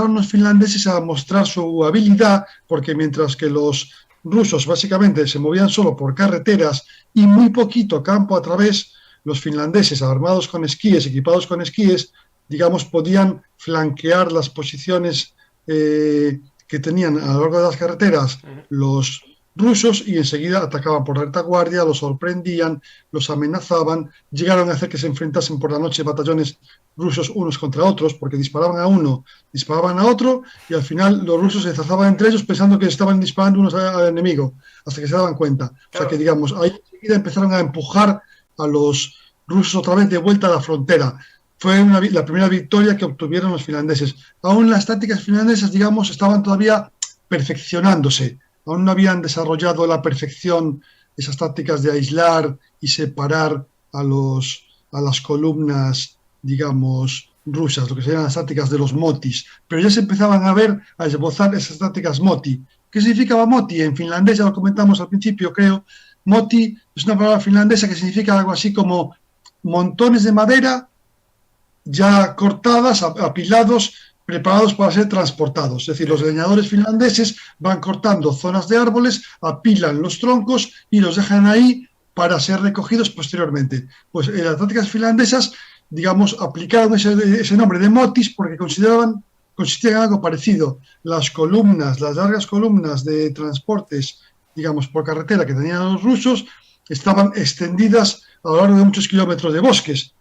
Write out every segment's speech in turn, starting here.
los finlandeses a mostrar su habilidad, porque mientras que los rusos básicamente se movían solo por carreteras y muy poquito campo a través, los finlandeses armados con esquíes, equipados con esquíes, digamos, podían flanquear las posiciones que tenían a lo largo de las carreteras los rusos y enseguida atacaban por retaguardia, los sorprendían, los amenazaban, llegaron a hacer que se enfrentasen por la noche batallones rusos unos contra otros, porque disparaban a uno, disparaban a otro, y al final los rusos se zazaban entre ellos pensando que estaban disparando unos al enemigo, hasta que se daban cuenta. Claro. O sea que, digamos, ahí enseguida empezaron a empujar a los rusos otra vez de vuelta a la frontera. Fue la primera victoria que obtuvieron los finlandeses. Aún las tácticas finlandesas, digamos, estaban todavía perfeccionándose. Aún no habían desarrollado a la perfección esas tácticas de aislar y separar a las columnas, digamos, rusas, lo que serían las tácticas de los motis. Pero ya se empezaban a esbozar esas tácticas moti. ¿Qué significaba moti? En finlandés, ya lo comentamos al principio, creo. Moti es una palabra finlandesa que significa algo así como montones de madera ya cortadas, apilados, preparados para ser transportados. Es decir, los leñadores finlandeses van cortando zonas de árboles, apilan los troncos y los dejan ahí para ser recogidos posteriormente. Pues las tácticas finlandesas, digamos, aplicaron ese nombre de motis porque consistían en algo parecido. Las largas columnas de transportes, digamos, por carretera que tenían los rusos, estaban extendidas a lo largo de muchos kilómetros de bosques.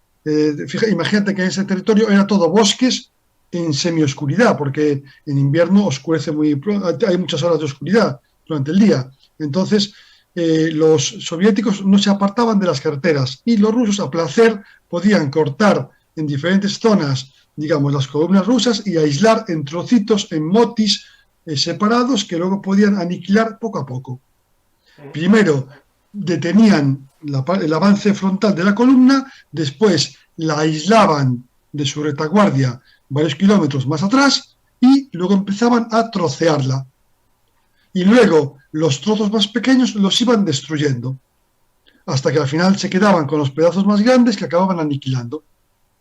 Imagínate que en ese territorio era todo bosques en semioscuridad, porque en invierno oscurece hay muchas horas de oscuridad durante el día. Entonces, los soviéticos no se apartaban de las carreteras y los rusos a placer podían cortar en diferentes zonas, digamos, las columnas rusas y aislar en trocitos, en motis separados que luego podían aniquilar poco a poco. Primero detenían el avance frontal de la columna, después la aislaban de su retaguardia varios kilómetros más atrás y luego empezaban a trocearla. Y luego los trozos más pequeños los iban destruyendo, hasta que al final se quedaban con los pedazos más grandes que acababan aniquilando.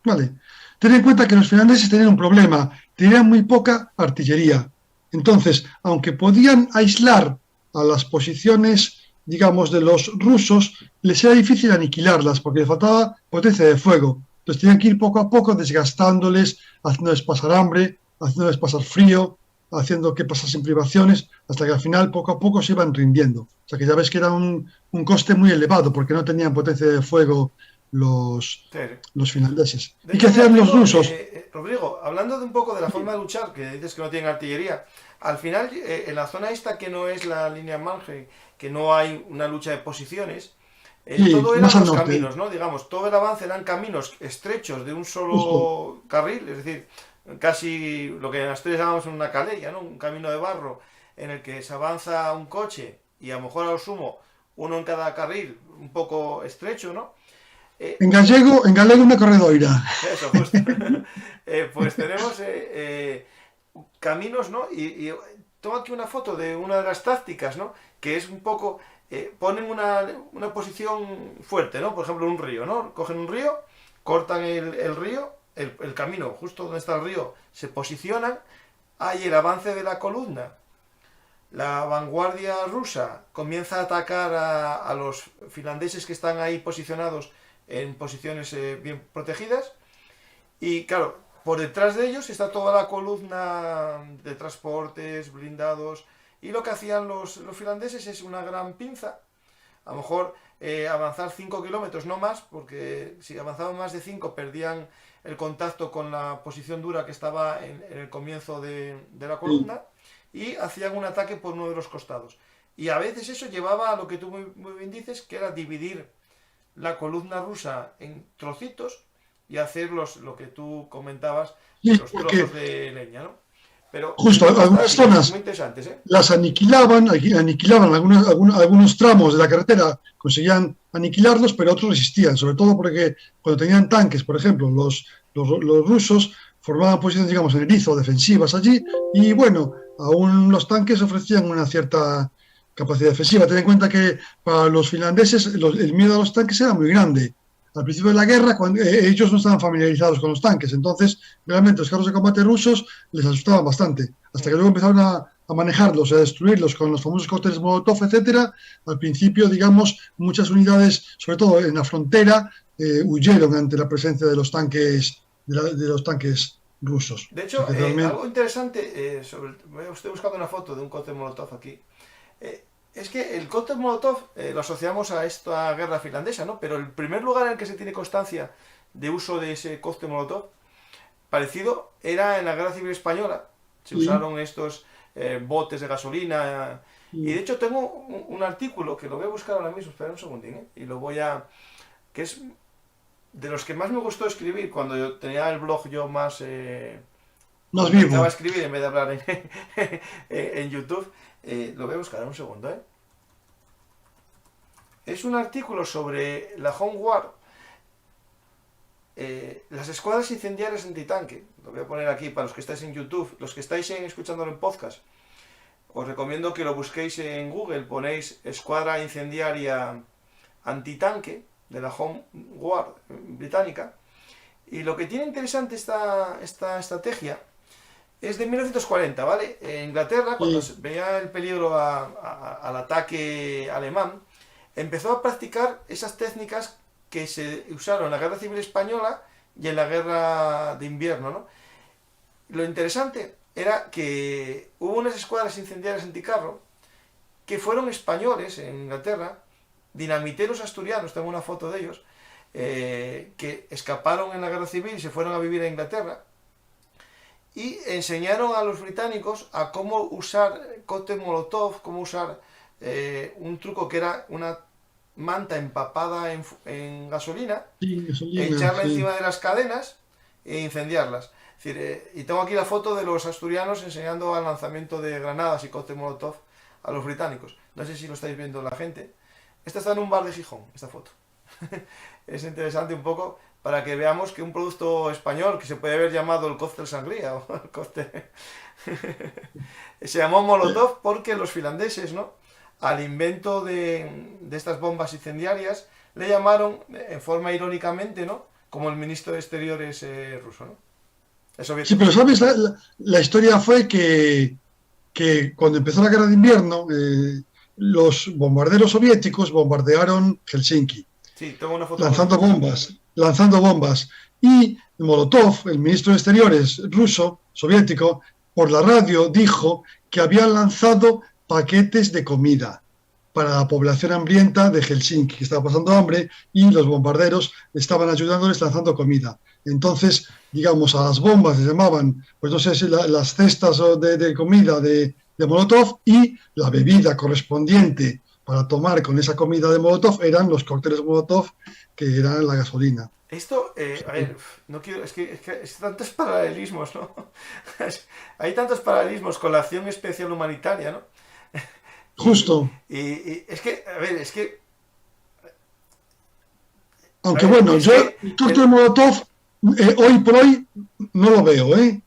¿Vale? Ten en cuenta que los finlandeses tenían un problema, tenían muy poca artillería. Entonces, aunque podían aislar a las posiciones, digamos, de los rusos, les era difícil aniquilarlas porque les faltaba potencia de fuego. Entonces tenían que ir poco a poco desgastándoles, haciéndoles pasar hambre, haciéndoles pasar frío, haciendo que pasasen privaciones, hasta que al final poco a poco se iban rindiendo. O sea que ya ves que era un coste muy elevado porque no tenían potencia de fuego los finlandeses. ¿Y qué hacían los rusos? Rodrigo, hablando de un poco de la forma de luchar, que dices que no tienen artillería, al final en la zona esta que no es la línea Manche, que no hay una lucha de posiciones, todo eran los caminos, ¿no? Digamos, todo el avance eran caminos estrechos de un solo carril, es decir, casi lo que en Asturias llamamos una calella, ¿no? Un camino de barro en el que se avanza un coche y a lo mejor a lo sumo uno en cada carril, un poco estrecho, ¿no? En galego una corredoira. Eso, justo. Pues tenemos caminos, ¿no? Y tengo aquí una foto de una de las tácticas, ¿no? Que es un poco, ponen una posición fuerte, ¿no? Por ejemplo, un río, ¿no? Cogen un río, cortan el río, el camino, justo donde está el río, se posicionan, hay el avance de la columna, la vanguardia rusa comienza a atacar a los finlandeses que están ahí posicionados en posiciones bien protegidas, y claro, por detrás de ellos está toda la columna de transportes, blindados, y lo que hacían los finlandeses es una gran pinza, a lo mejor avanzar 5 kilómetros, no más, porque si avanzaban más de 5 perdían el contacto con la posición dura que estaba en el comienzo de la columna, y hacían un ataque por uno de los costados. Y a veces eso llevaba a lo que tú muy bien dices, que era dividir la columna rusa en trocitos y hacer lo que tú comentabas, los trozos de leña, ¿no? Pero justo algunas zonas muy interesantes, ¿eh? Las aniquilaban algunos tramos de la carretera, conseguían aniquilarlos, pero otros resistían, sobre todo porque cuando tenían tanques, por ejemplo, los rusos formaban posiciones, digamos, en erizo, defensivas allí, y bueno, aún los tanques ofrecían una cierta capacidad defensiva. Ten en cuenta que para los finlandeses el miedo a los tanques era muy grande, al principio de la guerra, cuando ellos no estaban familiarizados con los tanques, entonces realmente los carros de combate rusos les asustaban bastante, hasta que luego empezaron a manejarlos, a destruirlos con los famosos cócteles Molotov, etcétera. Al principio, digamos, muchas unidades, sobre todo en la frontera, huyeron ante la presencia de los tanques, de los tanques rusos. De hecho, O sea, realmente... algo interesante, estoy buscando una foto de un cóctel Molotov aquí. Es que el cóctel Molotov lo asociamos a esta guerra finlandesa, ¿no? Pero el primer lugar en el que se tiene constancia de uso de ese cóctel Molotov parecido era en la Guerra Civil Española. Se usaron estos botes de gasolina. Y de hecho tengo un artículo que lo voy a buscar ahora mismo, espera un segundín, y lo voy a... que es de los que más me gustó escribir cuando yo tenía el blog yo más vivo. Estaba a escribir en vez de hablar en YouTube. Lo voy a buscar un segundo. Es un artículo sobre la Home War, las escuadras incendiarias antitanque. Lo voy a poner aquí para los que estáis en YouTube. Los que estáis escuchándolo en podcast, os recomiendo que lo busquéis en Google. Ponéis escuadra incendiaria antitanque de la Home War británica. Y lo que tiene interesante esta estrategia es de 1940, ¿vale? En Inglaterra, cuando se veía el peligro al ataque alemán, empezó a practicar esas técnicas que se usaron en la Guerra Civil Española y en la Guerra de Invierno, ¿no? Lo interesante era que hubo unas escuadras incendiarias anticarro que fueron españoles en Inglaterra, dinamiteros asturianos, tengo una foto de ellos, que escaparon en la Guerra Civil y se fueron a vivir a Inglaterra y enseñaron a los británicos a cómo usar cóctel Molotov, cómo usar un truco que era una manta empapada en gasolina, echarla encima de las cadenas e incendiarlas. Es decir, y tengo aquí la foto de los asturianos enseñando al lanzamiento de granadas y cóctel Molotov a los británicos. No sé si lo estáis viendo la gente. Esta está en un bar de Gijón, esta foto. Es interesante un poco para que veamos que un producto español que se puede haber llamado el cóctel sangría o el cóctel se llamó Molotov porque los finlandeses, ¿no?, al invento de estas bombas incendiarias le llamaron en forma irónicamente, ¿no?, como el ministro de Exteriores ruso, ¿no? Sí, pero sabes, la historia fue que cuando empezó la guerra de invierno, los bombarderos soviéticos bombardearon Helsinki. Sí, tengo una foto lanzando bombas. Y Molotov, el ministro de Exteriores ruso, soviético, por la radio dijo que habían lanzado paquetes de comida para la población hambrienta de Helsinki, que estaba pasando hambre, y los bombarderos estaban ayudándoles lanzando comida. Entonces, digamos, a las bombas les llamaban, pues no sé si las cestas de comida de Molotov, y la bebida correspondiente para tomar con esa comida de Molotov eran los cócteles Molotov, que eran la gasolina. Esto, a ver, no quiero, es que tantos paralelismos, ¿no? Hay tantos paralelismos con la acción especial humanitaria, ¿no? Justo. Y es que, a ver, es que... Aunque bueno, yo el cóctel Molotov hoy por hoy no lo veo, ¿eh?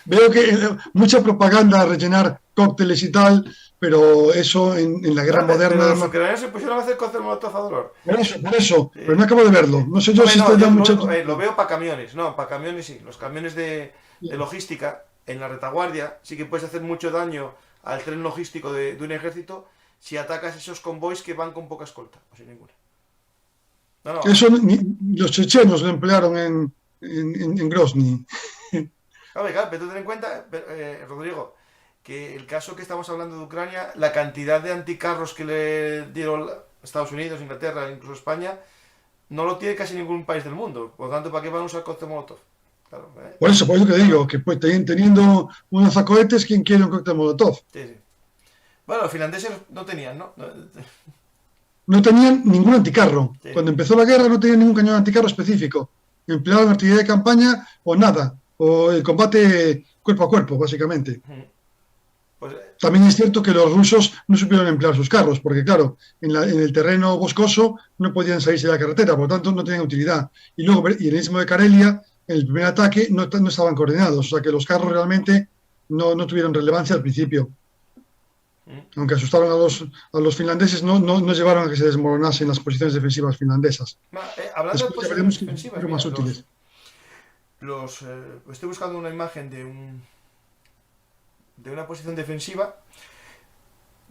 Veo que mucha propaganda a rellenar cócteles y tal, pero eso en la guerra moderna... Los ucranianos se pusieron a hacer cóctel Molotov a dolor. Por eso, pero no acabo de verlo. No sé yo si lo veo para camiones, no, para camiones sí. Los camiones de logística, en la retaguardia, sí que puedes hacer mucho daño al tren logístico de un ejército si atacas esos convoys que van con poca escolta, o sin ninguna. No. Eso los chechenos lo emplearon en Grozny. Claro, pero ten en cuenta, Rodrigo, que el caso que estamos hablando de Ucrania, la cantidad de anticarros que le dieron Estados Unidos, Inglaterra, incluso España, no lo tiene casi ningún país del mundo. Por lo tanto, ¿para qué van a usar cóctel Molotov? Claro, por eso que digo, que pues, teniendo unos zacohetes, ¿quién quiere un cóctel Molotov? Sí. Bueno, los finlandeses no tenían, ¿no? No tenían ningún anticarro. Sí. Cuando empezó la guerra no tenían ningún cañón anticarro específico. Empleaban artillería de campaña o nada, o el combate cuerpo a cuerpo, básicamente. Pues, también es cierto que los rusos no supieron emplear sus carros, porque claro, en el terreno boscoso no podían salirse de la carretera, por lo tanto no tenían utilidad. Y luego, y en el istmo de Karelia, en el primer ataque no estaban coordinados, o sea que los carros realmente no tuvieron relevancia al principio. Aunque asustaron a los finlandeses, no llevaron a que se desmoronasen las posiciones defensivas finlandesas. Hablando de Después ya veremos posiciones que defensivas, fueron mira, más útiles. estoy buscando una imagen de una posición defensiva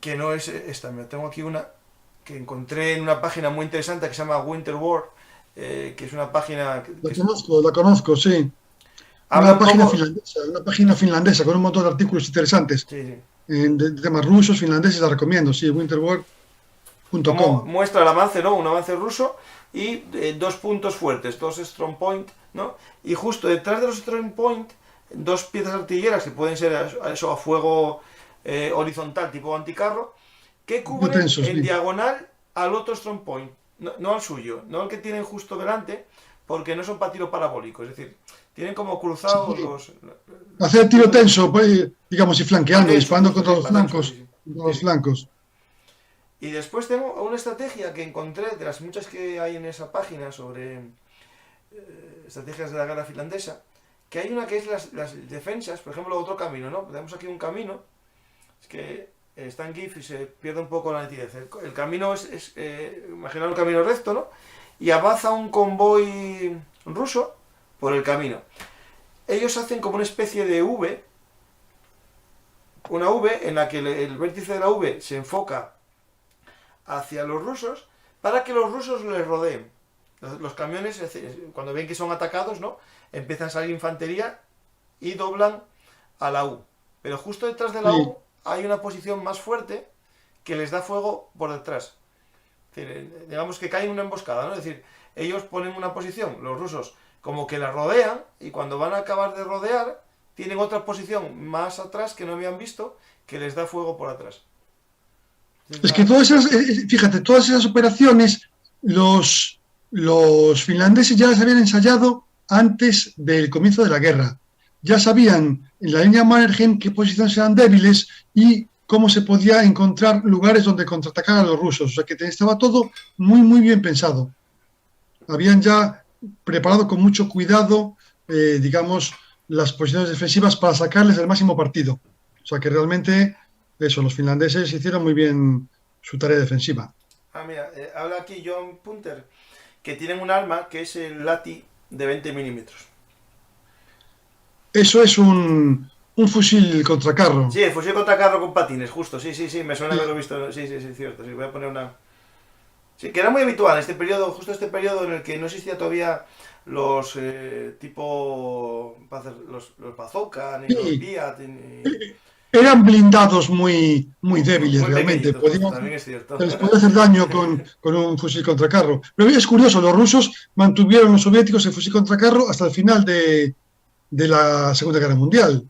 que no es esta. Me tengo aquí una que encontré en una página muy interesante que se llama Winter War, que es una página La conozco, sí. habla un poco. Una página finlandesa con un montón de artículos interesantes Sí, sí. de temas rusos, finlandeses, la recomiendo, sí, Como winterwar.com. muestra el avance, ¿no? Un avance ruso y dos puntos fuertes, dos strong point, ¿no? Y justo detrás de los strong point, dos piezas artilleras que pueden ser eso a fuego horizontal, tipo anticarro, que cubren Tensos, en sí. diagonal al otro strong point, no al suyo, no al que tienen justo delante, porque no son para tiro parabólico, es decir, tienen como cruzados Sí. los... Hacer tiro tenso, pues, digamos, y flanqueando, Patenso, disparando justo, contra sí, los patenso, flancos. sí, sí. Contra Sí, los sí. flancos. Y después tengo una estrategia que encontré de las muchas que hay en esa página sobre estrategias de la guerra finlandesa, que hay una que es las defensas, por ejemplo, otro camino, ¿no? Tenemos aquí un camino, es que está en GIF y se pierde un poco la nitidez. El camino es imaginar un camino recto, ¿no? Y avanza un convoy ruso por el camino. Ellos hacen como una especie de V, una V en la que el vértice de la V se enfoca hacia los rusos para que los rusos les rodeen. Los camiones, cuando ven que son atacados, ¿no? Empiezan a salir infantería y doblan a la U. Pero justo detrás de la Sí. U hay una posición más fuerte que les da fuego por detrás. Es decir, digamos que caen en una emboscada, ¿no? Es decir, ellos ponen una posición, los rusos, como que la rodean y cuando van a acabar de rodear, tienen otra posición más atrás que no habían visto que les da fuego por atrás. Es que todas esas, fíjate, todas esas operaciones, los finlandeses ya las habían ensayado antes del comienzo de la guerra. Ya sabían en la línea Mannerheim qué posiciones eran débiles y cómo se podía encontrar lugares donde contraatacar a los rusos. O sea que estaba todo muy bien pensado. Habían ya preparado con mucho cuidado, digamos, las posiciones defensivas para sacarles el máximo partido. O sea que realmente, eso, los finlandeses hicieron muy bien su tarea defensiva. Mira, habla aquí John Punter, que tienen un arma que es el Lati de 20 milímetros. Eso es un fusil contracarro. Sí, el fusil contra carro con patines, justo, sí, me suena Sí. haberlo visto, sí, cierto, sí, voy a poner una... Sí, que era muy habitual en este periodo, justo este periodo en el que no existía todavía los tipo los bazooka, ni los Sí. Fiat, ni... Eran blindados muy débiles, Muy realmente. pequeñitos, justo, también es cierto. Se les podía hacer daño con un fusil contracarro. Pero es curioso, los rusos mantuvieron los soviéticos el fusil contracarro hasta el final de la Segunda Guerra Mundial,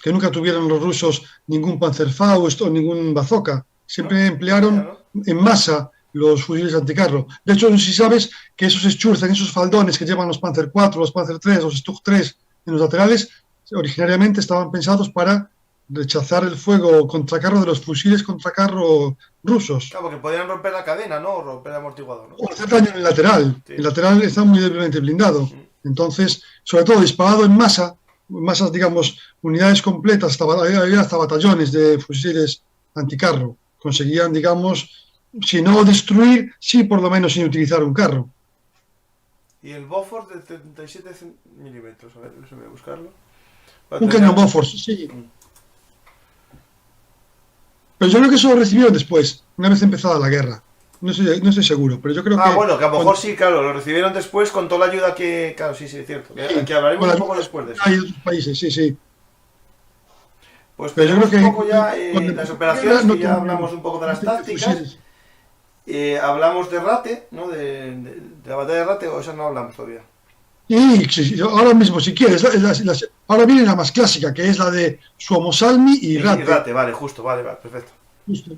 que nunca tuvieron los rusos ningún Panzerfaust o ningún bazooka. Siempre emplearon en masa los fusiles anticarro. De hecho, no sé si sabes que esos Sturzen, esos faldones que llevan los Panzer IV, los Panzer III, los Stug 3 en los laterales, originariamente estaban pensados para rechazar el fuego contracarro de los fusiles contracarro rusos. Claro, porque podían romper la cadena, ¿no? O romper el amortiguador, ¿no? O hacer daño en el lateral. Sí. El lateral está muy débilmente blindado. Entonces, sobre todo disparado en masas, digamos, unidades completas, había hasta batallones de fusiles anticarro. Conseguían, digamos, si no destruir, sí por lo menos sin utilizar un carro. Y el Bofors de 37 milímetros, a ver, eso voy a buscarlo. Un cañón Bofors, sí. Pero yo creo que eso lo recibieron después, una vez empezada la guerra. No estoy seguro, pero yo creo que... Bueno, que a lo mejor sí, claro, lo recibieron después con toda la ayuda que... Claro, sí, es cierto. Sí, Que hablaremos un poco después de eso. Hay otros países, sí. Pues Pero yo tenemos creo un que poco ya las operaciones, que ya hablamos un poco de las tácticas. Hablamos de Rate, ¿no? De la batalla de Rate, o esa no hablamos todavía. Sí, ahora mismo, si quieres, ahora viene la más clásica, que es la de Suomussalmi y Rate. Y Rate, vale, justo, vale, perfecto. Justo.